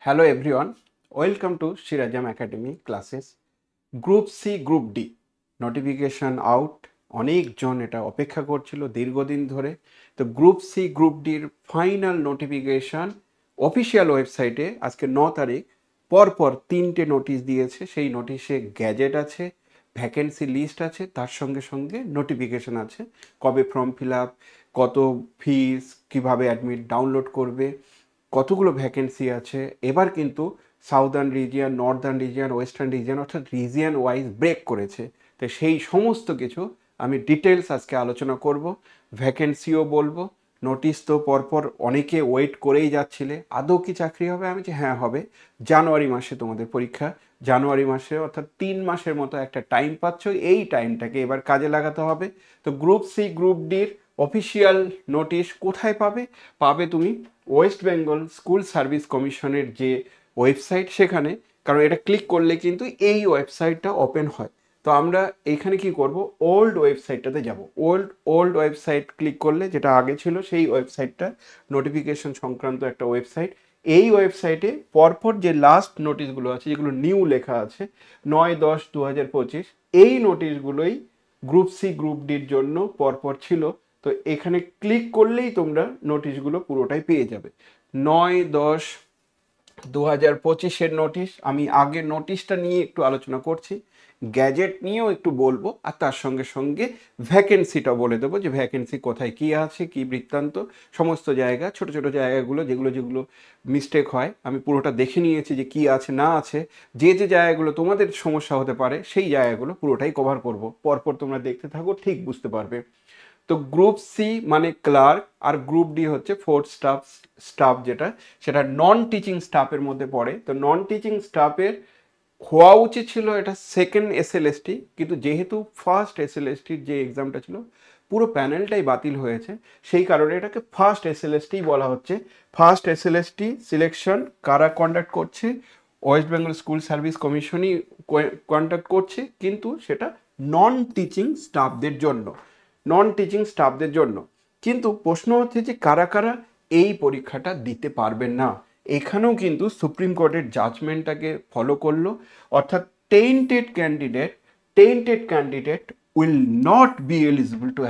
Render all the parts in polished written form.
Hello everyone, welcome to Shirajam Academy classes. Group C group D notification out, অনেকজন এটা অপেক্ষা করছিল দীর্ঘদিন ধরে। তো গ্রুপ সি গ্রুপ ডির ফাইনাল নোটিফিকেশন অফিসিয়াল ওয়েবসাইটে আজকে 9 তারিখ পরপর 3টে নোটিশ দিয়েছে। সেই নোটিশে গ্যাজেট আছে, ভ্যাকেন্সি লিস্ট আছে, তার সঙ্গে সঙ্গে নোটিফিকেশন আছে কবে ফর্ম ফিল আপ, কত ফিস, কীভাবে অ্যাডমিট ডাউনলোড করবে, কতগুলো ভ্যাকেন্সি আছে। এবার কিন্তু southern region, Northern region, western region অর্থাৎ রিজিয়ন ওয়াইজ ব্রেক করেছে। তো সেই সমস্ত কিছু আমি ডিটেলস আজকে আলোচনা করব, ভ্যাকেন্সিও বলবো। নোটিশ তো পরপর অনেকে ওয়েট করেই যাচ্ছিলে আদৌ কি চাকরি হবে। আমি যে হ্যাঁ হবে, জানুয়ারি মাসে তোমাদের পরীক্ষা, জানুয়ারি মাসে অর্থাৎ 3 মাসের মতো একটা টাইম পাচ্ছ, এই টাইমটাকে এবার কাজে লাগাতে হবে। তো গ্রুপ সি গ্রুপ ডির অফিসিয়াল নোটিশ কোথায় পাবে? পাবে তুমি ওয়েস্ট বেঙ্গল স্কুল সার্ভিস কমিশনের যে ওয়েবসাইট সেখানে, কারণ এটা ক্লিক করলে কিন্তু এই ওয়েবসাইটটা ওপেন হয়। তো আমরা এইখানে কি করব, ওল্ড ওয়েবসাইটটাতে যাব। ওল্ড ওয়েবসাইট ক্লিক করলে যেটা আগে ছিল সেই ওয়েবসাইটটা নোটিফিকেশন সংক্রান্ত একটা ওয়েবসাইট। এই ওয়েবসাইটে পরপর যে লাস্ট নোটিশগুলো আছে, যেগুলো নিউ লেখা আছে 9-10-2025, এই নোটিশগুলোই গ্রুপ সি গ্রুপ ডির জন্য পরপর ছিল। তো এখানে ক্লিক করলেই তোমরা নোটিশগুলো পুরোটাই পেয়ে যাবে। 9-10-2025 নোটিশ। আমি আগের নোটিশটা নিয়ে একটু আলোচনা করছি, গ্যাজেট নিয়েও একটু বলবো, আর তার সঙ্গে সঙ্গে ভ্যাকেন্সিটা বলে দেবো যে ভ্যাকেন্সি কোথায় কী আছে, কী বৃত্তান্ত, সমস্ত জায়গা, ছোট ছোট জায়গাগুলো যেগুলো মিস্টেক হয় আমি পুরোটা দেখে নিয়েছি যে কী আছে না আছে। যে যে জায়গাগুলো তোমাদের সমস্যা হতে পারে সেই জায়গাগুলো পুরোটাই কভার করব। পরপর তোমরা দেখতে থাকো, ঠিক বুঝতে পারবে। তো গ্রুপ সি মানে ক্লার্ক, আর গ্রুপ ডি হচ্ছে ফোর্থ স্টাফ যেটা, সেটা নন টিচিং স্টাফের মধ্যে পড়ে। তো নন টিচিং স্টাফের হওয়া উচিত ছিল এটা সেকেন্ড এসএলএসটি, কিন্তু যেহেতু ফার্স্ট এসএলএসটির যে এক্সামটা ছিল পুরো প্যানেলটাই বাতিল হয়েছে, সেই কারণে এটাকে ফার্স্ট এসএলএসটি বলা হচ্ছে। ফার্স্ট এসএলএসটি সিলেকশন কারা কন্ডাক্ট করছে? ওয়েস্ট বেঙ্গল স্কুল সার্ভিস কমিশনই কন্ডাক্ট করছে, কিন্তু সেটা নন টিচিং স্টাফদের জন্য, নন টিচিং স্টাফদের জন্য। কিন্তু প্রশ্ন হচ্ছে যে কারা কারা এই পরীক্ষাটা দিতে পারবেন না। এখানেও কিন্তু সুপ্রিম কোর্টের জাজমেন্টটাকে ফলো করলো, অর্থাৎ tainted candidate will not be eligible to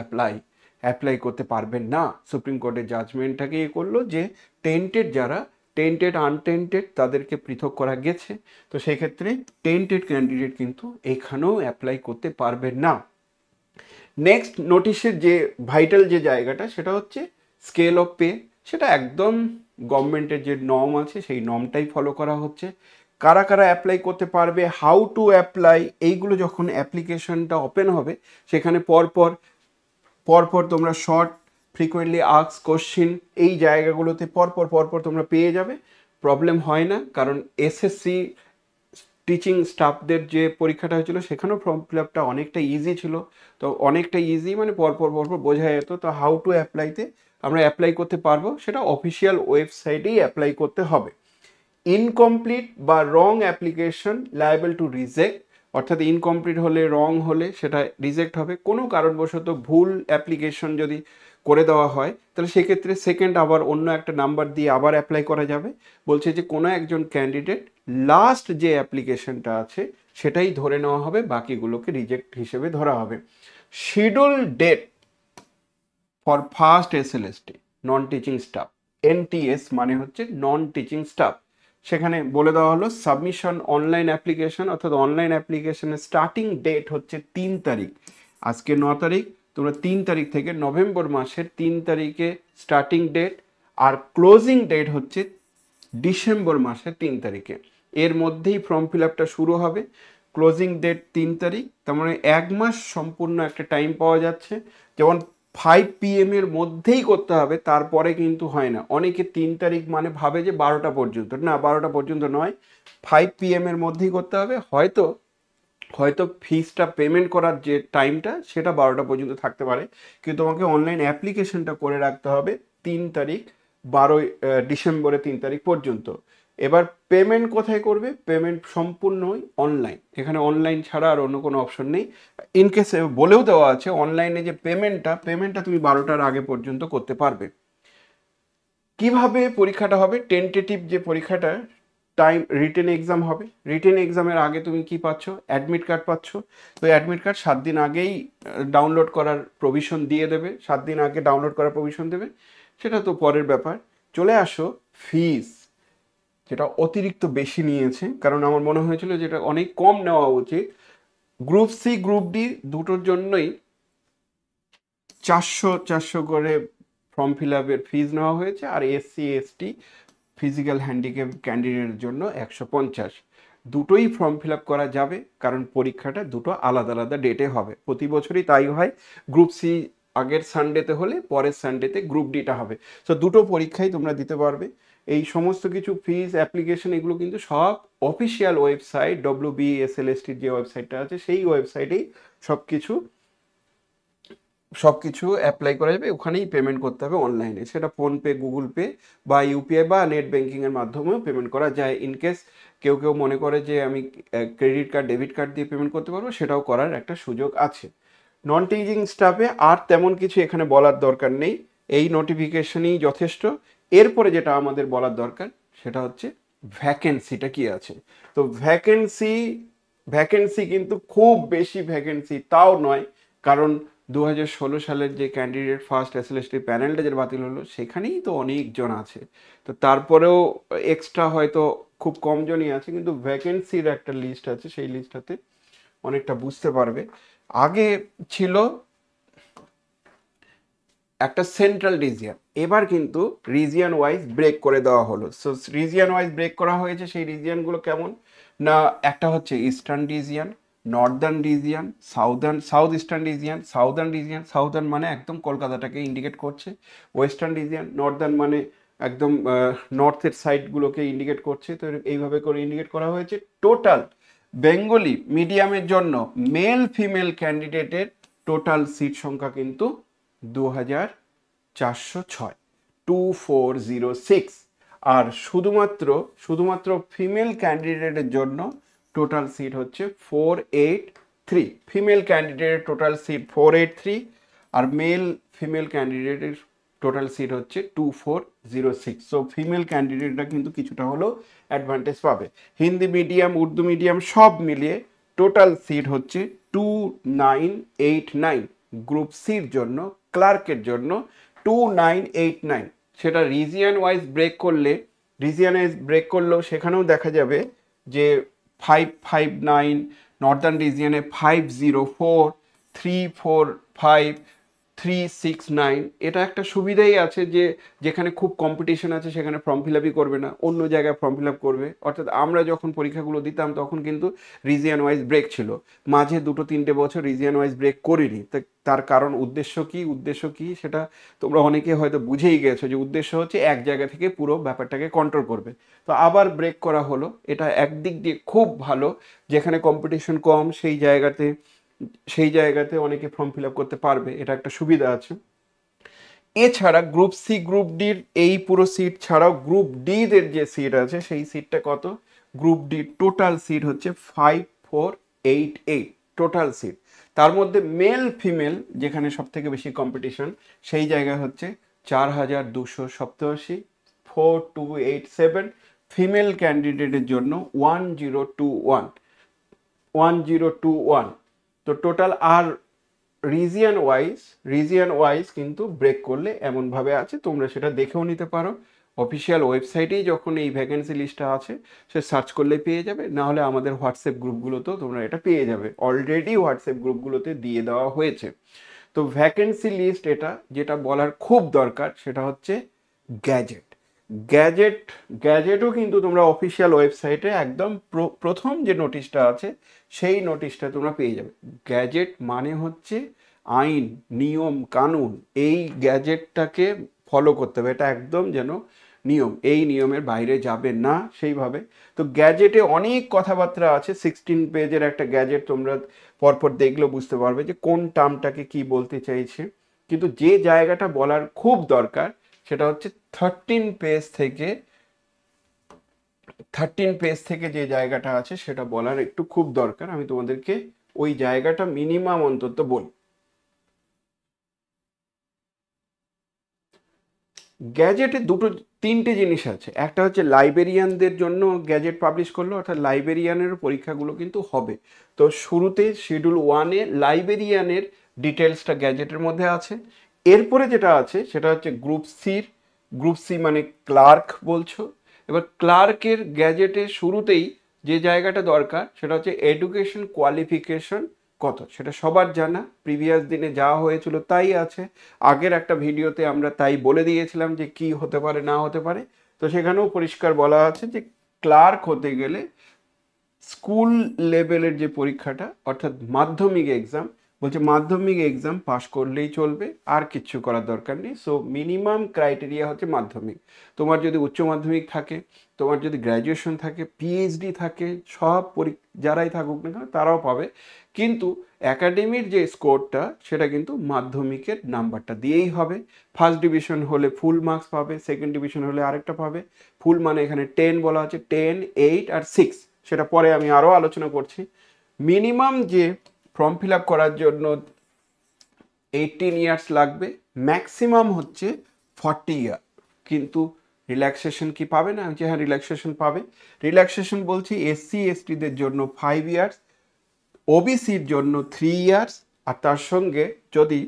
apply করতে পারবেন না। সুপ্রিম কোর্টের জাজমেন্টটাকে করলো যে যারা টেন্টেড আনটেন্টেড তাদেরকে পৃথক করা গেছে। তো সেক্ষেত্রে টেন্টেড ক্যান্ডিডেট কিন্তু এখানেও অ্যাপ্লাই করতে পারবেন না। নেক্সট নোটিশের যে ভাইটাল যে জায়গাটা সেটা হচ্ছে স্কেল অফ পে। সেটা একদম গভর্নমেন্টের যে নর্ম আছে সেই নর্মটাই ফলো করা হচ্ছে। কারা কারা অ্যাপ্লাই করতে পারবে, হাউ টু অ্যাপ্লাই, এইগুলো যখন অ্যাপ্লিকেশনটা ওপেন হবে সেখানে পরপর পরপর তোমরা শর্ট, ফ্রিকোয়েন্টলি আস্কড কোশ্চেন, এই জায়গাগুলোতে পরপর তোমরা পেয়ে যাবে। প্রবলেম হয় না, কারণ এসএসসি টিচিং স্টাফদের যে পরীক্ষাটা হয়েছিল সেখানেও ফর্ম ফিল আপটা অনেকটা ইজি ছিল। তো অনেকটা ইজি মানে পরপর বোঝা যেত। তো হাউ টু অ্যাপ্লাইতে আমরা অ্যাপ্লাই করতে পারবো, সেটা অফিসিয়াল ওয়েবসাইটেই অ্যাপ্লাই করতে হবে। ইনকমপ্লিট বা রং অ্যাপ্লিকেশন লায়াবল টু রিজেক্ট, অর্থাৎ ইনকমপ্লিট হলে, রং হলে সেটা রিজেক্ট হবে। কোনো কারণবশত ভুল অ্যাপ্লিকেশন যদি করে দেওয়া হয় তাহলে সেক্ষেত্রে সেকেন্ড আবার অন্য একটা নাম্বার দিয়ে আবার অ্যাপ্লাই করা যাবে। বলছে যে কোনো একজন ক্যান্ডিডেট লাস্ট যে অ্যাপ্লিকেশনটা আছে সেটাই ধরে নেওয়া হবে, বাকিগুলোকে রিজেক্ট হিসেবে ধরা হবে। Schedule date for first SLST non teaching staff, NTS মানে হচ্ছে নন টিচিং স্টাফ, সেখানে বলে দেওয়া হলো সাবমিশন অনলাইন অ্যাপ্লিকেশন, অর্থাৎ অনলাইন অ্যাপ্লিকেশনের স্টার্টিং ডেট হচ্ছে 3 তারিখ। আজকে 9 তারিখ, তোমরা 3 তারিখ থেকে নভেম্বর মাসের 3 তারিখে স্টার্টিং ডেট, আর ক্লোজিং ডেট হচ্ছে ডিসেম্বর মাসের 3 তারিখে। এর মধ্যেই ফর্ম ফিল আপটা শুরু হবে। ক্লোজিং ডেট 3 তারিখ, তার মানে 1 মাস সম্পূর্ণ একটা টাইম পাওয়া যাচ্ছে। যেমন 5 PM এর মধ্যেই করতে হবে, তারপরে কিন্তু হয় না। অনেকে 3 তারিখ মানে ভাবে যে 12টা পর্যন্ত, না 12টা পর্যন্ত নয়, 5 PM এর মধ্যেই করতে হবে। হয়তো হয়তো ফিসটা পেমেন্ট করার যে টাইমটা সেটা 12টা পর্যন্ত থাকতে পারে, কিন্তু তোমাকে অনলাইন অ্যাপ্লিকেশনটা করে রাখতে হবে 3 তারিখ, 12 ডিসেম্বরে 3 তারিখ পর্যন্ত। এবার পেমেন্ট কোথায় করবে? পেমেন্ট সম্পূর্ণই অনলাইন, এখানে অনলাইন ছাড়া আর অন্য কোনো অপশন নেই। ইনকেস বলেও দেওয়া আছে অনলাইনে যে পেমেন্টটা তুমি 12টার আগে পর্যন্ত করতে পারবে। কিভাবে পরীক্ষাটা হবে? টেন্টেটিভ যে পরীক্ষাটা টাইম রিটেন এক্সাম হবে, রিটেন এক্সামের আগে তুমি কি পাচ্ছ, অ্যাডমিট কার্ড পাচ্ছ। তো অ্যাডমিট কার্ড 7 দিন আগেই ডাউনলোড করার প্রভিশন দিয়ে দেবে, 7 দিন আগে ডাউনলোড করার প্রভিশন দেবে, সেটা তো পরের ব্যাপার। চলে আসো ফিস, যেটা অতিরিক্ত বেশি নিয়েছে, কারণ আমার মনে হয়েছিল যেটা অনেক কম নেওয়া উচিত। গ্রুপ সি গ্রুপ ডি দুটোর জন্যই 400 করে ফর্ম ফিল আপের ফিজ নেওয়া হয়েছে, আর এসসি এসটি ফিজিক্যাল হ্যান্ডিক্যাপ ক্যান্ডিডেটের জন্য 150। দুটোই ফর্ম ফিল আপ করা যাবে, কারণ পরীক্ষাটা দুটো আলাদা আলাদা ডেটে হবে, প্রতি বছরই তাই হয়। গ্রুপ সি আগের সানডেতে হলে পরের সানডেতে গ্রুপ ডিটা হবে। তো দুটো পরীক্ষাই তোমরা দিতে পারবে। এই সমস্ত কিছু ফিজ অ্যাপ্লিকেশন এগুলো কিন্তু সব অফিসিয়াল ওয়েবসাইট WBSLSTর যে ওয়েবসাইটটা আছে সেই ওয়েবসাইটেই সব কিছু অ্যাপ্লাই করা যাবে, ওখানেই পেমেন্ট করতে হবে অনলাইনে, সেটা ফোনপে, গুগল পে বা ইউপিআই বা নেট ব্যাঙ্কিংয়ের মাধ্যমেও পেমেন্ট করা যায়। ইনকেস কেউ মনে করে যে আমি ক্রেডিট কার্ড ডেবিট কার্ড দিয়ে পেমেন্ট করতে পারবো, সেটাও করার একটা সুযোগ আছে। নন টিচিং স্টাফে আর তেমন কিছু এখানে বলার দরকার নেই, এই নোটিফিকেশনই যথেষ্ট। এরপরে যেটা আমাদের বলার দরকার সেটা হচ্ছে ভ্যাকেন্সিটা কি আছে। তো ভ্যাকেন্সি কিন্তু খুব বেশি ভ্যাকেন্সি তাও নয়, কারণ 2016 সালের যে ক্যান্ডিডেট ফার্স্ট এসএলএসটি প্যানেলটা যেটা বাতিল হলো, সেখানেই তো অনেকজন আছে। তো তারপরেও এক্সট্রা হয়তো খুব কমজনই আছে, কিন্তু ভ্যাকেন্সির একটা লিস্ট আছে, সেই লিস্টটাতে অনেকটা বুঝতে পারবে। আগে ছিল একটা সেন্ট্রাল রিজিয়ন, এবার কিন্তু রিজিয়ন ওয়াইজ ব্রেক করে দেওয়া হলো। সো রিজিয়ন ওয়াইজ ব্রেক করা হয়েছে, সেই রিজিয়নগুলো কেমন না, একটা হচ্ছে eastern region, Northern region, south eastern region, southern মানে একদম কলকাতাটাকে ইন্ডিকেট করছে, ওয়েস্টার্ন রিজিয়ন, নর্দার্ন মানে একদম নর্থের সাইডগুলোকে ইন্ডিকেট করছে। তো এইভাবে করে ইন্ডিকেট করা হয়েছে। টোটাল বেঙ্গলি মিডিয়ামের জন্য মেল ফিমেল ক্যান্ডিডেটের টোটাল সিট সংখ্যা কিন্তু 2406, 2406। আর শুধুমাত্র ফিমেল ক্যান্ডিডেটের জন্য টোটাল সিট হচ্ছে 483। ফিমেল ক্যান্ডিডেটের টোটাল সিট 483, আর ফিমেল ক্যান্ডিডেটের টোটাল সিট হচ্ছে 2406। সো ফিমেল ক্যান্ডিডেটরা কিন্তু কিছুটা হলেও অ্যাডভান্টেজ পাবে। হিন্দি মিডিয়াম, উর্দু মিডিয়াম সব মিলিয়ে টোটাল সিট হচ্ছে 2989। গ্রুপ সির জন্য, ক্লার্কের জন্য 2989। সেটা রিজিয়ন ওয়াইজ ব্রেক করলেও সেখানেও দেখা যাবে যে 559, নর্দার্ন রিজিয়নে 504, 345, 369। এটা একটা সুবিধাই আছে যে যেখানে খুব কম্পিটিশন আছে সেখানে ফর্ম ফিল আপই করবে না, অন্য জায়গায় ফর্ম ফিল আপ করবে। অর্থাৎ আমরা যখন পরীক্ষাগুলো দিতাম তখন কিন্তু রিজিয়ন ওয়াইজ ব্রেক ছিল, মাঝে 2-3 বছর রিজিয়ন ওয়াইজ ব্রেক করিনি। তার কারণ উদ্দেশ্য কি সেটা তোমরা অনেকে হয়তো বুঝেই গেছো, যে উদ্দেশ্য হচ্ছে এক জায়গা থেকে পুরো ব্যাপারটাকে কন্ট্রোল করবে। তো আবার ব্রেক করা হলো, এটা একদিক দিয়ে খুব ভালো, যেখানে কম্পিটিশন কম সেই জায়গাতে অনেকে ফর্ম ফিল আপ করতে পারবে, এটা একটা সুবিধা আছে। এছাড়া গ্রুপ সি গ্রুপ ডির এই পুরো সিট ছাড়াও গ্রুপ ডি দের যে সিট আছে সেই সিটটা কত, গ্রুপ ডি টোটাল সিট হচ্ছে 5488 টোটাল সিট। তার মধ্যে মেল ফিমেল যেখানে সব থেকে বেশি কম্পিটিশন, সেই জায়গায় হচ্ছে 4287, 4287। ফিমেল ক্যান্ডিডেটের জন্য 1021। তো টোটাল। আর রিজিয়ন ওয়াইজ কিন্তু ব্রেক করলে এমনভাবে আছে, তোমরা সেটা দেখেও নিতে পারো। অফিসিয়াল ওয়েবসাইটেই যখন এই ভ্যাকেন্সি লিস্টটা আছে, সে সার্চ করলে পেয়ে যাবে, না হলে আমাদের হোয়াটসঅ্যাপ গ্রুপগুলোতেও তোমরা এটা পেয়ে যাবে, অলরেডি হোয়াটসঅ্যাপ গ্রুপগুলোতে দিয়ে দেওয়া হয়েছে। তো ভ্যাকেন্সি লিস্ট যেটা বলার খুব দরকার সেটা হচ্ছে গ্যাজেটও কিন্তু তোমরা অফিসিয়াল ওয়েবসাইটে একদম প্রথম যে নোটিশটা আছে সেই নোটিশটা তোমরা পেয়ে যাবে। গ্যাজেট মানে হচ্ছে আইন, নিয়ম, কানুন, এই গ্যাজেটটাকে ফলো করতে হবে, এটা একদম যেন নিয়ম, এই নিয়মের বাইরে যাবে না সেইভাবে। তো গ্যাজেটে অনেক কথাবার্তা আছে, 16 পেজের একটা গ্যাজেট, তোমরা পরপর দেখলেও বুঝতে পারবে যে কোন টার্মটাকে কি বলতে চাইছে। কিন্তু যে জায়গাটা বলার খুব দরকার সেটা হচ্ছে 13 পেজ থেকে যে জায়গাটা আছে সেটা বলার একটু খুব দরকার। আমি তোমাদেরকে ওই জায়গাটা মিনিমাম অন্তত বলি। গ্যাজেটে তিনটে জিনিস আছে। একটা হচ্ছে লাইব্রেরিয়ানদের জন্য গ্যাজেট পাবলিশ করলো, অর্থাৎ লাইব্রেরিয়ানের পরীক্ষাগুলো কিন্তু হবে। তো শুরুতে শিডিউল 1-এ লাইব্রেরিয়ানের ডিটেলসটা গ্যাজেটের মধ্যে আছে। এরপরে যেটা আছে সেটা হচ্ছে গ্রুপ সি মানে ক্লার্ক বলছো। এবার ক্লার্কের গ্যাজেটে শুরুতেই যে জায়গাটা দরকার সেটা হচ্ছে এডুকেশন কোয়ালিফিকেশন কত, সেটা সবার জানা, প্রিভিয়াস দিনে যা হয়েছিল তাই আছে। আগের একটা ভিডিওতে আমরা তাই বলে দিয়েছিলাম যে কি হতে পারে না হতে পারে। তো সেখানেও পরিষ্কার বলা আছে যে ক্লার্ক হতে গেলে স্কুল লেভেলের যে পরীক্ষাটা অর্থাৎ মাধ্যমিক এক্সাম, বলছে মাধ্যমিক এক্সাম পাস করলেই চলবে, আর কিচ্ছু করার দরকার নেই। সো মিনিমাম ক্রাইটেরিয়া হচ্ছে মাধ্যমিক। তোমার যদি উচ্চ মাধ্যমিক থাকে, তোমার যদি গ্র্যাজুয়েশন থাকে, পিএইচডি থাকে, সব যারাই থাকুক না কেন তারাও পাবে। কিন্তু একাডেমির যে স্কোরটা সেটা কিন্তু মাধ্যমিকের নাম্বারটা দিয়েই হবে। ফার্স্ট ডিভিশন হলে ফুল মার্কস পাবে, সেকেন্ড ডিভিশন হলে আরেকটা পাবে। ফুল মানে এখানে 10 বলা আছে, 10, 8 আর 6, সেটা পরে আমি আরও আলোচনা করছি। মিনিমাম যে ফর্ম ফিল আপ করার জন্য 18 ইয়ার্স লাগবে, ম্যাক্সিমাম হচ্ছে 40 ইয়ার। কিন্তু রিল্যাক্সেশন কি পাবে না? যে হ্যাঁ রিল্যাক্সেশন পাবে। রিল্যাক্সেশন বলছি এসসি এসটিদের জন্য 5 ইয়ার্স, ওবিসির জন্য 3 ইয়ার্স, আর তার সঙ্গে যদি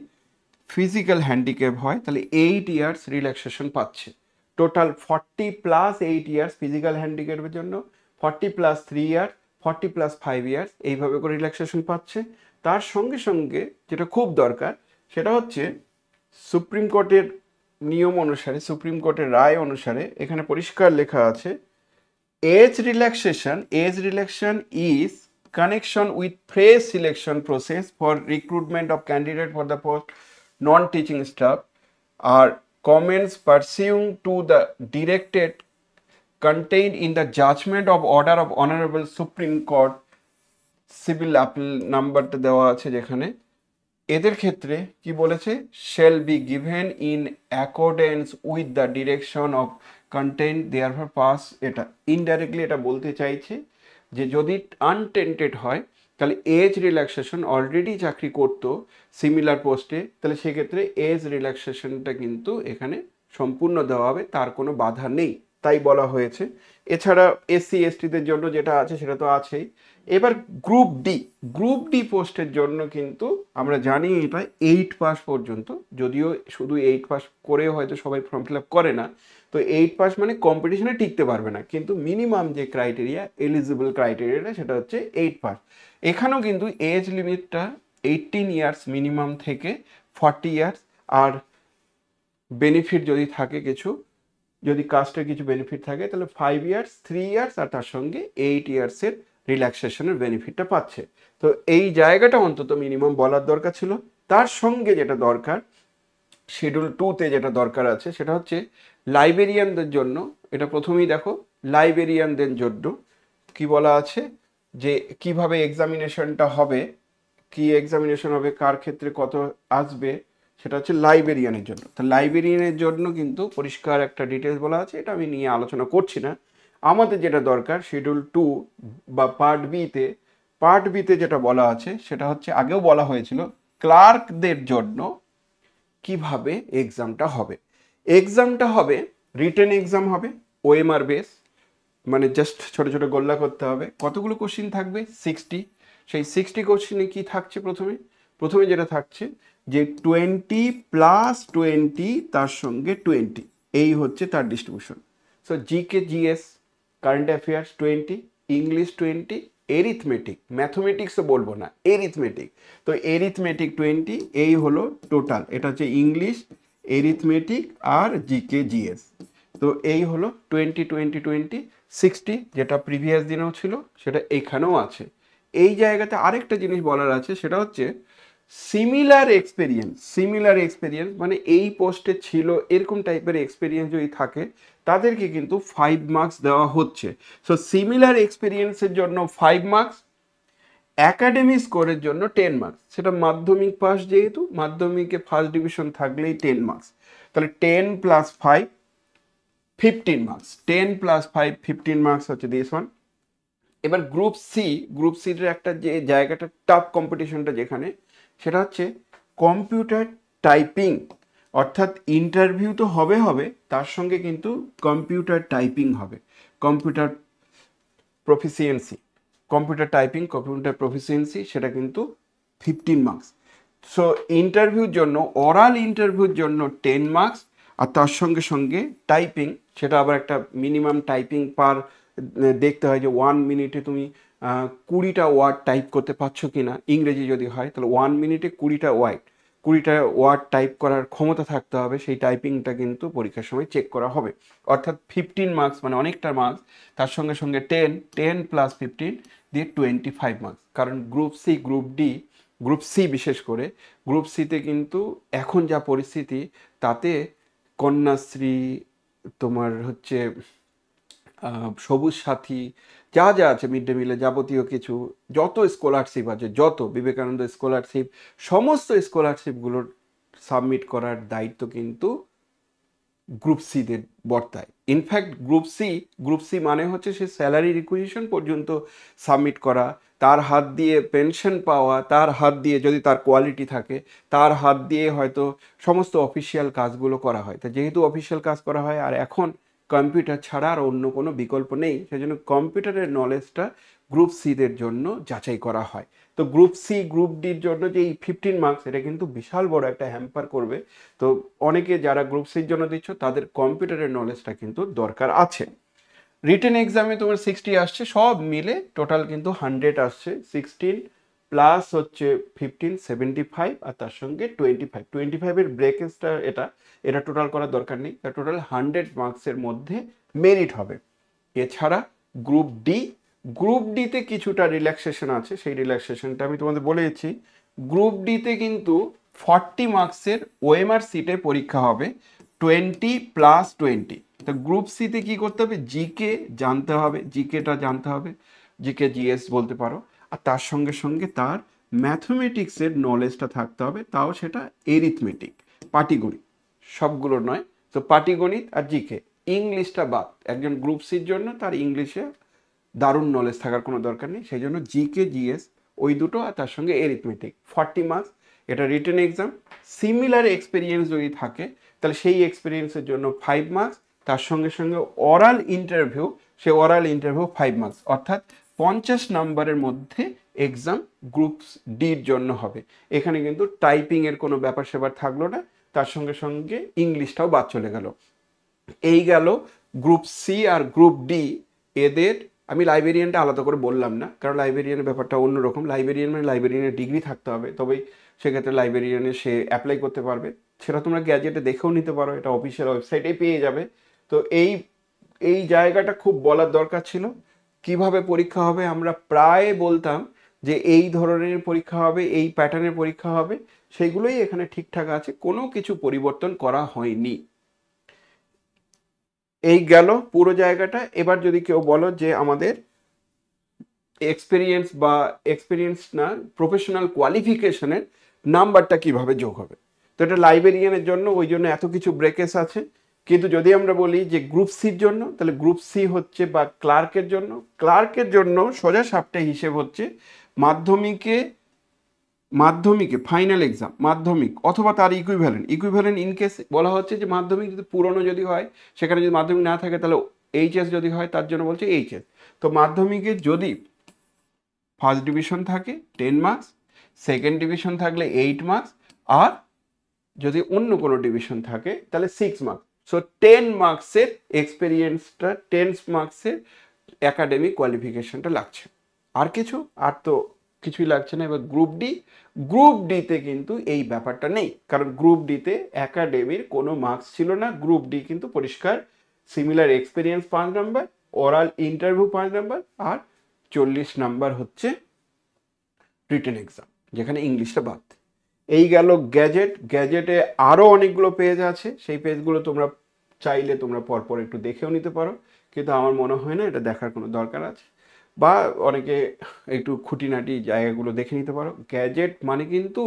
ফিজিক্যাল হ্যান্ডিক্যাপ হয় তাহলে 8 ইয়ার্স রিল্যাক্সেশন পাচ্ছে। টোটাল 40 প্লাস 8 ইয়ার্স ফিজিক্যাল হ্যান্ডিক্যাপের জন্য, 40 প্লাস 3 ইয়ার্স, 40 প্লাস 5 ইয়ার্স, এইভাবে করে রিল্যাক্সেশন পাচ্ছে। তার সঙ্গে সঙ্গে যেটা খুব দরকার সেটা হচ্ছে সুপ্রিম কোর্টের নিয়ম অনুসারে, সুপ্রিম কোর্টের রায় অনুসারে এখানে পরিষ্কার লেখা আছে age relaxation is connection with fresh selection process for recruitment of candidate for the post non-teaching staff are comments pursuing to the directed contained in the judgment of order of Honorable Supreme Court civil appeal নাম্বারটা দেওয়া আছে যেখানে। এদের ক্ষেত্রে কি বলেছে, shall be given in accordance with the direction of content therefore pass. এটা indirectly এটা বলতে চাইছে যে যদি আনটেন্টেড হয় তাহলে এজ রিল্যাক্সেশন অলরেডি চাকরি করতো সিমিলার পোস্টে, তাহলে সেক্ষেত্রে এজ রিল্যাক্সেশনটা কিন্তু এখানে সম্পূর্ণ দেওয়া হবে, তার কোনো বাধা নেই, তাই বলা হয়েছে। এছাড়া এসসি এসটিদের জন্য যেটা আছে সেটা তো আছেই। এবার গ্রুপ ডি পোস্টের জন্য কিন্তু আমরা জানি এটা 8 পাস পর্যন্ত, যদিও শুধু 8 পাস করে হয়তো সবাই ফর্ম ফিল আপ করে না। তো 8 পাস মানে কম্পিটিশনে টিকতে পারবে না, কিন্তু মিনিমাম যে ক্রাইটেরিয়া, এলিজিবল ক্রাইটেরিয়াটা সেটা হচ্ছে 8 পাস। এখানেও কিন্তু এজ লিমিটটা 18 ইয়ার্স মিনিমাম থেকে 40 ইয়ার্স, আর বেনিফিট যদি থাকে কিছু, যদি কাস্টের কিছু বেনিফিট থাকে তাহলে 5 ইয়ার্স, 3 ইয়ার্স আর তার সঙ্গে 8 ইয়ার্সের রিল্যাক্সেশনের বেনিফিটটা পাচ্ছে। তো এই জায়গাটা অন্তত মিনিমাম বলার দরকার ছিল। তার সঙ্গে যেটা দরকার শিডিউল 2-তে যেটা দরকার আছে সেটা হচ্ছে লাইব্রেরিয়ানদের জন্য। এটা প্রথমেই দেখো, লাইব্রেরিয়ানদের জন্য কি বলা আছে যে কিভাবে এক্সামিনেশনটা হবে, কি এক্সামিনেশন হবে, কার ক্ষেত্রে কত আসবে, সেটা হচ্ছে লাইব্রেরিয়ানের জন্য। তো লাইব্রেরিয়ানের জন্য কিন্তু পরিষ্কার একটা ডিটেলস বলা আছে, এটা আমি নিয়ে আলোচনা করছি না। আমাদের যেটা দরকার শিডিউল 2 বা পার্ট বিতে যেটা বলা আছে সেটা হচ্ছে আগেও বলা হয়েছিল ক্লার্কদের জন্য কিভাবে এক্সামটা হবে। এক্সামটা হবে রিটেন এক্সাম হবে, ওএমআর বেস, মানে জাস্ট ছোট ছোট গোল্লা করতে হবে। কতগুলো কোশ্চিন থাকবে? 60। সেই 60 কোশ্চিনে কি থাকছে? প্রথমে যেটা থাকছে যে 20 প্লাস 20 তার সঙ্গে 20, এই হচ্ছে তার distribution. So GK GS current affairs 20, English 20, arithmetic, ম্যাথমেটিক্সও বলবো না, এরিথমেটিক। তো এরিথমেটিক 20, এই হলো টোটাল। এটা হচ্ছে ইংলিশ, এরিথমেটিক আর জিকে জিএস। তো এই হলো 20 20 20 60, যেটা প্রিভিয়াস দিনেও ছিল সেটা এইখানেও আছে। এই জায়গাতে আরেকটা জিনিস বলার আছে সেটা হচ্ছে সিমিলার এক্সপেরিয়েন্স মানে এই পোস্টে ছিল এরকম টাইপের এক্সপেরিয়েন্স যদি থাকে তাদেরকে কিন্তু 5 মার্কস দেওয়া হচ্ছে। সো সিমিলার এক্সপেরিয়েন্সের জন্য 5 মার্কস, একাডেমি স্কোরের জন্য 10 মার্কস। সেটা মাধ্যমিক পাস, যেহেতু মাধ্যমিকে ফার্স্ট ডিভিশন থাকলেই 10 মার্কস, তাহলে 10 প্লাস 5 15 মার্কস, 10 প্লাস 5 15 মার্কস হচ্ছে দিস ওয়ান। এবার গ্রুপ সির একটা যে জায়গাটা টাফ কম্পিটিশনটা যেখানে, সেটা হচ্ছে কম্পিউটার টাইপিং অর্থাৎ ইন্টারভিউ তো হবে হবে, তার সঙ্গে কিন্তু কম্পিউটার টাইপিং হবে, computer proficiency, computer typing, computer proficiency, সেটা কিন্তু 15 মার্কস। সো ইন্টারভিউর জন্য, ওরাল ইন্টারভিউর জন্য 10 মার্কস, আর তার সঙ্গে সঙ্গে টাইপিং, সেটা আবার একটা মিনিমাম টাইপিং পার, দেখতে হয় যে 1 মিনিটে তুমি 20টা ওয়ার্ড টাইপ করতে পারছো কি না। ইংরেজি যদি হয় তাহলে 1 মিনিটে 20টা ওয়ার্ড টাইপ করার ক্ষমতা থাকতে হবে, সেই টাইপিংটা কিন্তু পরীক্ষার সময় চেক করা হবে। অর্থাৎ 15 মার্কস মানে অনেকটা মার্কস, তার সঙ্গে সঙ্গে 10 প্লাস 15 দিয়ে 25 মার্কস। কারণ group C, group D, group C বিশেষ করে, গ্রুপ সিতে কিন্তু এখন যা পরিস্থিতি, তাতে কন্যাশ্রী, তোমার হচ্ছে সবুজ সাথী, যা যা আছে, মিড ডে মিলে যাবতীয় কিছু, যত স্কলারশিপ আছে, যত বিবেকানন্দ স্কলারশিপ, সমস্ত স্কলারশিপগুলোর সাবমিট করার দায়িত্ব কিন্তু গ্রুপ সিদের বর্তায়। ইনফ্যাক্ট গ্রুপ সি মানে হচ্ছে সে স্যালারি রিকুইজিশন পর্যন্ত সাবমিট করা, তার হাত দিয়ে পেনশন পাওয়া, তার হাত দিয়ে যদি তার কোয়ালিটি থাকে, তার হাত দিয়ে হয়তো সমস্ত অফিসিয়াল কাজগুলো করা হয়। তা যেহেতু অফিসিয়াল কাজ করা হয়, আর এখন কম্পিউটার ছাড়া আর অন্য কোনো বিকল্প নেই, সেজন্য কম্পিউটারের নলেজটা গ্রুপ সিদের জন্য যাচাই করা হয়। তো গ্রুপ সি, গ্রুপ ডির জন্য যে এই 15 মার্কস, এটা কিন্তু বিশাল বড় একটা হ্যাম্পার করবে। তো অনেকে যারা গ্রুপ সির জন্য দিচ্ছ, তাদের কম্পিউটারের নলেজটা কিন্তু দরকার আছে। রিটেন এক্সামে তোমার 60 আসছে, সব মিলে টোটাল কিন্তু 100 আসছে। 16 প্লাস হচ্ছে 15, 75, আর তার সঙ্গে 25 এর ব্রেকেজটা, এটা টোটাল করার দরকার নেই, টোটাল 100 মার্কসের মধ্যে মেরিট হবে। এছাড়া গ্রুপ ডিতে কিছুটা রিল্যাক্সেশন আছে, সেই রিল্যাক্সেশনটা আমি তোমাদের বলেছি। গ্রুপ ডিতে কিন্তু 40 মার্কসের ওএমআর সিটে পরীক্ষা হবে, 20 প্লাস 20। তো গ্রুপ সিতে কি করতে হবে, জিকে জানতে হবে, জিকেটা জানতে হবে, জিকে জিএস বলতে পারো, আর তার সঙ্গে সঙ্গে তার ম্যাথমেটিক্সের নলেজটা থাকতে হবে, তাও সেটা এরিথমেটিক, পাটিগণিত, সবগুলো নয়। তো পাটিগণিত আর জিকে, ইংলিশটা বাদ। একজন গ্রুপ সির জন্য তার ইংলিশে দারুণ নলেজ থাকার কোনো দরকার নেই, সেই জন্য জিকে জিএস ওই দুটো, আর তার সঙ্গে এরিথমেটিক 40 মার্কস। এটা রিটেন এক্সাম। সিমিলার এক্সপিরিয়েন্স যদি থাকে, তাহলে সেই এক্সপিরিয়েন্সের জন্য 5 মার্কস, তার সঙ্গে সঙ্গে ওরাল ইন্টারভিউ, সে ওরাল ইন্টারভিউ 5 মার্কস, অর্থাৎ 50 নাম্বারের মধ্যে এক্সাম গ্রুপ ডির জন্য হবে। এখানে কিন্তু টাইপিংয়ের কোনো ব্যাপার সেবার থাকলো না, তার সঙ্গে সঙ্গে ইংলিশটাও বাদ চলে গেল। এই গেল গ্রুপ সি আর গ্রুপ ডি। এদের আমি লাইব্রেরিয়ানটা আলাদা করে বললাম না, কারণ লাইব্রেরিয়ানের ব্যাপারটা অন্যরকম। লাইব্রেরিয়ান মানে লাইব্রেরিয়ানের ডিগ্রি থাকতে হবে, তবেই সেক্ষেত্রে লাইব্রেরিয়ানে সে অ্যাপ্লাই করতে পারবে। সেটা তোমরা গ্যাজেটে দেখেও নিতে পারো, এটা অফিসিয়াল ওয়েবসাইটেই পেয়ে যাবে। তো এই এই জায়গাটা খুব বলার দরকার ছিল। কিভাবে পরীক্ষা হবে, আমরা প্রায় বলতাম যে এই ধরনের পরীক্ষা হবে, এই প্যাটার্নের পরীক্ষা হবে, সেইগুলোই এখানে ঠিকঠাক আছে, কোনো কিছু পরিবর্তন করা হয়নি। এই গেল পুরো জায়গাটা। এবার যদি কেউ বলো যে আমাদের এক্সপিরিয়েন্স না, প্রফেশনাল কোয়ালিফিকেশনের নাম্বারটা কিভাবে যোগ হবে। তো এটা লাইব্রেরিয়ানের জন্য, ওই জন্য এত কিছু ব্রেকেস আছে। কিন্তু যদি আমরা বলি যে গ্রুপ সির জন্য, তাহলে গ্রুপ সি হচ্ছে, বা ক্লার্কের জন্য সোজা সাপটা হিসেব হচ্ছে মাধ্যমিকে ফাইনাল এক্সাম, মাধ্যমিক অথবা তার ইকুইভ্যালেন্ট ইন কেস বলা হচ্ছে যে মাধ্যমিক যদি পুরনো যদি হয়, সেখানে যদি মাধ্যমিক না থাকে, তাহলে এইচএস যদি হয়, তার জন্য বলছে এইচএস। তো মাধ্যমিকে যদি ফার্স্ট ডিভিশন থাকে 10 মার্কস, সেকেন্ড ডিভিশন থাকলে 8 মার্কস, আর যদি অন্য কোনো ডিভিশন থাকে তাহলে 6 মার্কস। সো 10 মার্কসের এক্সপিরিয়েন্সটা, 10 মার্কসের একাডেমিক কোয়ালিফিকেশনটা লাগছে। আর তো কিছুই লাগছে না। এবার গ্রুপ ডিতে কিন্তু এই ব্যাপারটা নেই, কারণ গ্রুপ ডিতে একাডেমির কোনো মার্কস ছিল না। গ্রুপ ডি কিন্তু পরিষ্কার similar experience 5 number, oral interview 5 number, আর 40 নাম্বার হচ্ছে রিটেন এক্সাম, যেখানে ইংলিশটা বাদ। এই গেল গ্যাজেটে আরও অনেকগুলো পেজ আছে, সেই পেজগুলো তোমরা চাইলে তোমরা পরপর একটু দেখেও নিতে পারো, কিন্তু আমার মনে হয় না এটা দেখার কোনো দরকার আছে। বা অনেকে একটু খুঁটিনাটি জায়গাগুলো দেখে নিতে পারো। গ্যাজেট মানে কিন্তু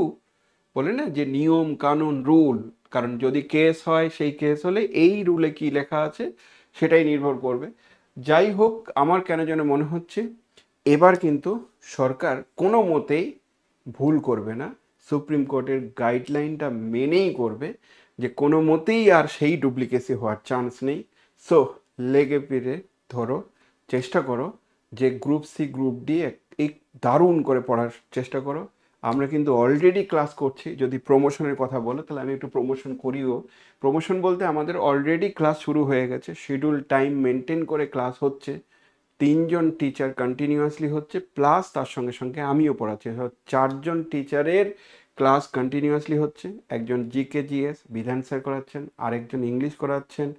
বলে না যে নিয়ম কানুন রুল, কারণ যদি কেস হয়, সেই কেস হলে এই রুলে কি লেখা আছে সেটাই নির্ভর করবে। যাই হোক, আমার কেন যেন মনে হচ্ছে এবার কিন্তু সরকার কোনো মতেই ভুল করবে না, সুপ্রিম কোর্টের গাইডলাইনটা মেনেই করবে, যে কোনো মতেই আর সেই ডুপ্লিকেসি হওয়ার চান্স নেই। সো লেগে পেরে ধরো, চেষ্টা করো যে গ্রুপ সি গ্রুপ ডি এই দারুণ করে পড়ার চেষ্টা করো। আমরা কিন্তু অলরেডি ক্লাস করছি। যদি প্রমোশনের কথা বলো তাহলে আমি একটু প্রমোশন করিও। প্রমোশন বলতে আমাদের অলরেডি ক্লাস শুরু হয়ে গেছে, শিডিউল টাইম মেনটেন করে ক্লাস হচ্ছে, 3জন টিচার কন্টিনিউয়াসলি হচ্ছে, প্লাস তার সঙ্গে সঙ্গে আমিও পড়াচ্ছি। 4জন টিচারের ক্লাস কন্টিনিউয়াসলি হচ্ছে। একজন জিকে জিএস বিধান স্যার করাচ্ছেন, আরেকজন ইংলিশ করাচ্ছেন,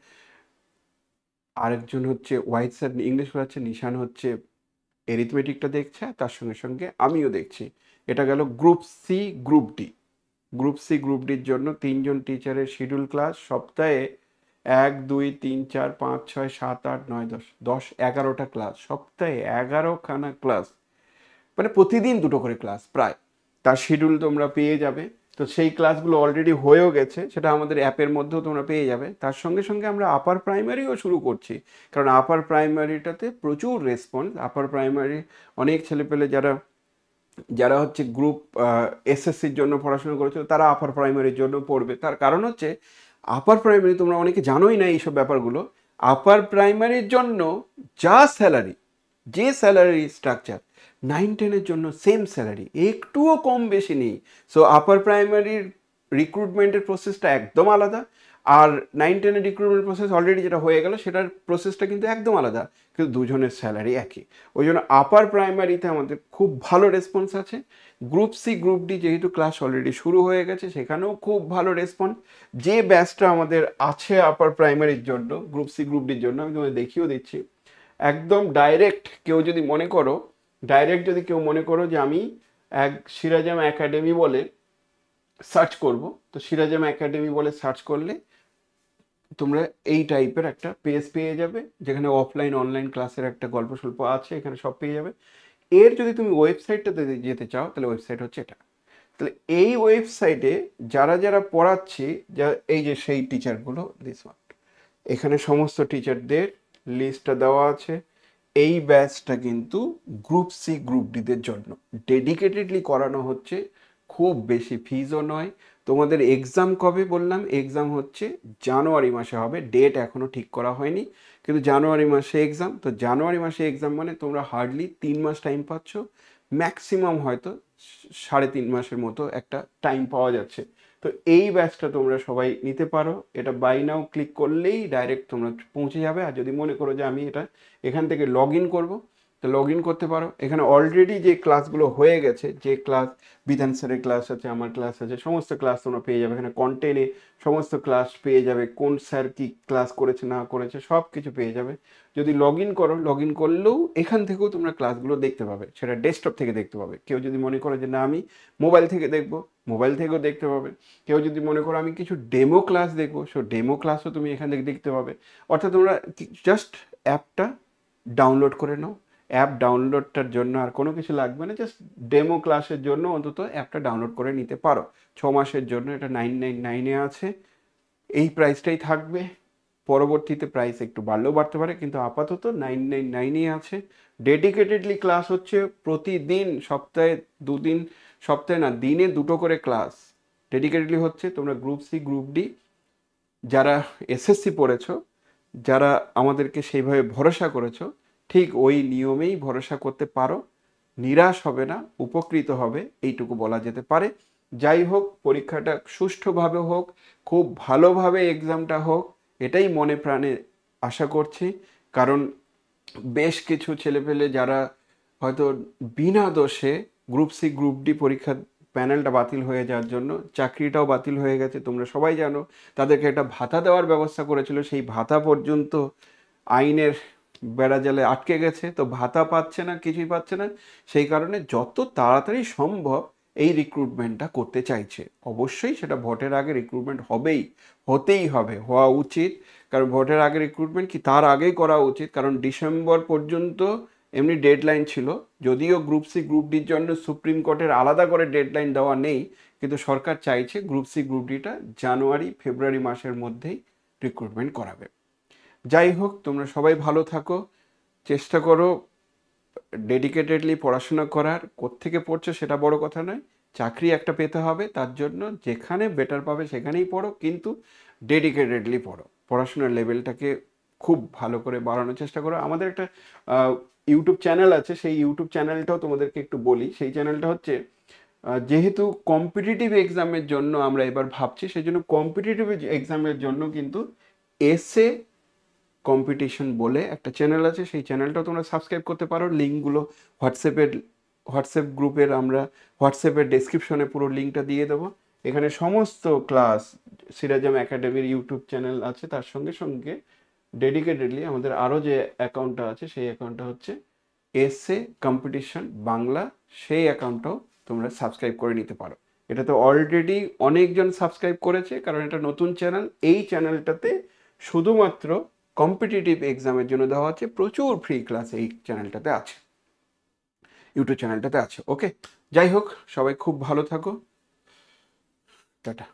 আরেকজন হচ্ছে ওয়াইট স্যার ইংলিশ করাচ্ছেন, নিশান হচ্ছে এরিথমেটিকটা দেখছে, তার সঙ্গে সঙ্গে আমিও দেখছি। এটা গেল group C group D. Group C group ডির জন্য 3জন টিচারের শিডিউল ক্লাস, সপ্তাহে 1 2 3 4 5 6 7 8 9 10 11টা ক্লাস, সপ্তাহে 11খানা ক্লাস, মানে প্রতিদিন 2টো করে ক্লাস প্রায়। তার শিডিউল তোমরা পেয়ে যাবে। তো সেই ক্লাসগুলো অলরেডি হয়েও গেছে, সেটা আমাদের অ্যাপের মধ্যেও তোমরা পেয়ে যাবে। তার সঙ্গে সঙ্গে আমরা আপার প্রাইমারিও শুরু করছি, কারণ আপার প্রাইমারিটাতে প্রচুর রেসপন্স। আপার প্রাইমারি অনেক ছেলেপেলে যারা যারা হচ্ছে গ্রুপ এসএসসির জন্য পড়াশোনা করেছিল, তারা আপার প্রাইমারির জন্য পড়বে। তার কারণ হচ্ছে আপার প্রাইমারি, তোমরা অনেকে জানোই না এইসব ব্যাপারগুলো, আপার প্রাইমারির জন্য যা স্যালারি, যে স্যালারি স্ট্রাকচার 9-10-এর জন্য সেম স্যালারি, একটুও কম বেশি নেই। সো আপার প্রাইমারির রিক্রুটমেন্টের প্রসেসটা একদম আলাদা, আর 9-10-এর রিক্রুটমেন্ট প্রসেস অলরেডি যেটা হয়ে গেল সেটার প্রসেসটা কিন্তু একদম আলাদা, কিন্তু দুজনের স্যালারি একই। ওই জন্য আপার প্রাইমারিতে আমাদের খুব ভালো রেসপন্স আছে। গ্রুপ সি গ্রুপ ডি যেহেতু ক্লাস অলরেডি শুরু হয়ে গেছে, সেখানেও খুব ভালো রেসপন্স। যে ব্যাচটা আমাদের আছে আপার প্রাইমারির জন্য, গ্রুপ সি গ্রুপ ডির জন্য, আমি তোমাদের দেখিয়েও দিচ্ছি। একদম ডাইরেক্ট কেউ যদি মনে করো, যে আমি এক সিরাজাম একাডেমি বলে সার্চ করব, তো সিরাজাম একাডেমি বলে সার্চ করলে তোমরা এই টাইপের একটা পেজ পেয়ে যাবে, যেখানে অফলাইন অনলাইন ক্লাসের একটা গল্প স্বল্প আছে, এখানে সব পেয়ে যাবে। এর যদি তুমি ওয়েবসাইটটাতে যেতে চাও, তাহলে ওয়েবসাইট হচ্ছে এটা। তাহলে এই ওয়েবসাইটে যারা যারা পড়াচ্ছি, এই যে সেই টিচারগুলো, দিস ওয়ান, এখানে সমস্ত টিচারদের লিস্টটা দেওয়া আছে। এই ব্যাচটা কিন্তু গ্রুপ সি গ্রুপ ডিদের জন্য ডেডিকেটেডলি করানো হচ্ছে, খুব বেশি ফিজও নয়। তোমাদের এক্সাম কবে বললাম? এক্সাম হচ্ছে জানুয়ারি মাসে হবে, ডেট এখনও ঠিক করা হয়নি, কিন্তু জানুয়ারি মাসে এক্সাম। তো জানুয়ারি মাসে এক্সাম মানে তোমরা হার্ডলি 3 মাস টাইম পাচ্ছ, ম্যাক্সিমাম হয়তো 3.5 মাসের মতো একটা টাইম পাওয়া যাচ্ছে। তো এই ব্যাচটা তোমরা সবাই নিতে পারো। এটা বাই নাও ক্লিক করলেই ডাইরেক্ট তোমরা পৌঁছে যাবে। আর যদি মনে করো যে আমি এটা এখান থেকে লগ ইন করবো, তো লগ ইন করতে পারো। এখানে অলরেডি যে ক্লাসগুলো হয়ে গেছে, যে ক্লাস বিধান স্যারের ক্লাস আছে, আমার ক্লাস আছে, সমস্ত ক্লাস তোমরা পেয়ে যাবে এখানে। কন্টেন্টে সমস্ত ক্লাস পেয়ে যাবে, কোন স্যার কি ক্লাস করেছে না করেছে সব কিছু পেয়ে যাবে। যদি লগ ইন করো, লগ ইন করলেও এখান থেকেও তোমরা ক্লাসগুলো দেখতে পাবে, সেটা ডেস্কটপ থেকে দেখতে পাবে। কেউ যদি মনে করে যে না আমি মোবাইল থেকে দেখবো, মোবাইল থেকেও দেখতে পাবে। কেউ যদি মনে করো আমি কিছু ডেমো ক্লাস দেখবো, সো ডেমো ক্লাসও তুমি এখান থেকে দেখতে পাবে। অর্থাৎ তোমরা জাস্ট অ্যাপটা ডাউনলোড করে নাও। অ্যাপ ডাউনলোডটার জন্য আর কোনো কিছু লাগবে না, জাস্ট ডেমো ক্লাসের জন্য অন্তত অ্যাপটা ডাউনলোড করে নিতে পারো। 6 মাসের জন্য এটা 999-এ আছে, এই প্রাইসটাই থাকবে। পরবর্তীতে প্রাইস একটু বাড়লেও বাড়তে পারে, কিন্তু আপাতত 999-এই আছে। ডেডিকেটেডলি ক্লাস হচ্ছে প্রতিদিন, সপ্তাহে 2 দিন, সপ্তাহে না, দিনে 2টো করে ক্লাস ডেডিকেটেডলি হচ্ছে। তোমরা গ্রুপ সি গ্রুপ ডি যারা এসএসসি পড়েছো, যারা আমাদেরকে সেইভাবে ভরসা করেছো, ঠিক ওই নিয়মেই ভরসা করতে পারো, নিরাশ হবে না, উপকৃত হবে, এইটুকু বলা যেতে পারে। যাই হোক, পরীক্ষাটা সুষ্ঠুভাবে হোক, খুব ভালোভাবে এক্সামটা হোক, এটাই মনে প্রাণে আশা করছি। কারণ বেশ কিছু ছেলেপেলে যারা হয়তো বিনা দোষে গ্রুপ সি গ্রুপ ডি পরীক্ষা প্যানেলটা বাতিল হয়ে যাওয়ার জন্য চাকরিটাও বাতিল হয়ে গেছে, তোমরা সবাই জানো। তাদেরকে একটা ভাতা দেওয়ার ব্যবস্থা করেছিল, সেই ভাতা পর্যন্ত আইনের বেড়াজালে আটকে গেছে, তো ভাতা পাচ্ছে না, কিছুই পাচ্ছে না। সেই কারণে যত তাড়াতাড়ি সম্ভব এই রিক্রুটমেন্টটা করতে চাইছে। অবশ্যই সেটা ভোটের আগে রিক্রুটমেন্ট হতেই হবে, হওয়া উচিত। কারণ ভোটের আগে রিক্রুটমেন্ট কি তার আগেই করা উচিত, কারণ ডিসেম্বর পর্যন্ত এমনি ডেডলাইন ছিল। যদিও গ্রুপ সি গ্রুপ ডির জন্য সুপ্রিম কোর্টের আলাদা করে ডেডলাইন দেওয়া নেই, কিন্তু সরকার চাইছে গ্রুপ সি গ্রুপ ডিটা জানুয়ারি ফেব্রুয়ারি মাসের মধ্যেই রিক্রুটমেন্ট করাবে। যাই হোক, তোমরা সবাই ভালো থাকো, চেষ্টা করো ডেডিকেটেডলি পড়াশোনা করার। কোত্থেকে পড়ছো সেটা বড় কথা নয়, চাকরি একটা পেতে হবে, তার জন্য যেখানে বেটার পাবে সেখানেই পড়ো, কিন্তু ডেডিকেটেডলি পড়ো, পড়াশোনার লেভেলটাকে খুব ভালো করে বাড়ানোর চেষ্টা করো। আমাদের একটা ইউটিউব চ্যানেল আছে, সেই ইউটিউব চ্যানেলটাও তোমাদেরকে একটু বলি। সেই চ্যানেলটা হচ্ছে যেহেতু কম্পিটিটিভ এক্সামের জন্য আমরা এবার ভাবছি, সেই জন্য কম্পিটিটিভ এক্সামের জন্য কিন্তু এসএ কম্পিটিশন বলে একটা চ্যানেল আছে, সেই চ্যানেলটাও তোমরা সাবস্ক্রাইব করতে পারো। লিঙ্কগুলো হোয়াটসঅ্যাপ গ্রুপের আমরা হোয়াটসঅ্যাপের ডেসক্রিপশনে পুরো লিঙ্কটা দিয়ে দেবো। এখানে সমস্ত ক্লাস, সিরাজাম একাডেমির ইউটিউব চ্যানেল আছে, তার সঙ্গে সঙ্গে ডেডিকেটেডলি আমাদের আরও যে অ্যাকাউন্টটা আছে সেই অ্যাকাউন্টটা হচ্ছে এসএ কম্পিটিশন বাংলা, সেই অ্যাকাউন্টটাও তোমরা সাবস্ক্রাইব করে নিতে পারো। এটা তো অলরেডি অনেকজন সাবস্ক্রাইব করেছে, কারণ এটা নতুন চ্যানেল। এই চ্যানেলটাতে শুধুমাত্র কম্পিটিটিভ এক্সামের জন্য দেওয়া আছে, প্রচুর ফ্রি ক্লাস এই চ্যানেলটাতে আছে, ইউটিউব চ্যানেলটাতে আছে। ওকে, যাই হোক, সবাই খুব ভালো থাকো, টাটা।